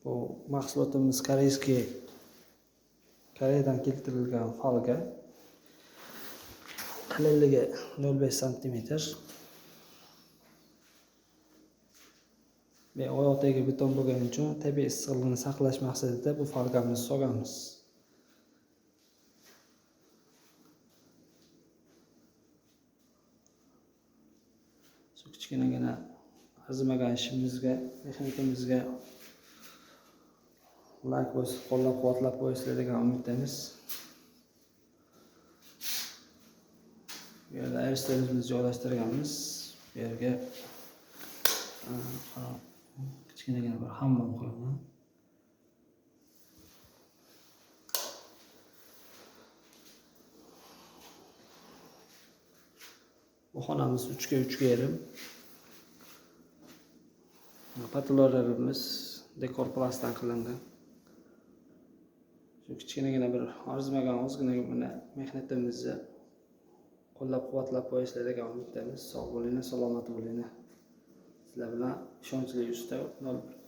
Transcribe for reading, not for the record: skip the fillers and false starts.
Bu mahsulotimiz Koreyadan keltirilgan folga. Qalinligi 0,5 cm. Ve oyoqdagi beton bo'lgani uchun tabiiy issiqlikni saqlash maqsadida bu folgamizni sogamiz. Shu kichkinagina arzimagan ishimizga, mexanikamizga like bosib, qo'llab-quvvatlab qo'yasizlar degan umiddamiz. Bu yerda airstayimizni joylashtirganmiz. Bu yerga kichkinagina bir hammom qo'yaman. Bu xonamiz 3 ga 3 yarim. Patologlarimiz dekor plastdan qilingan. Shu kichkinagina bir arzimagan ozgina mehnatimizni qo'llab-quvvatlab qo'yasizlar degan umiddamiz. Sog' bo'linglar, salomat bo'linglar. Sizlar bilan ishonchli usta 0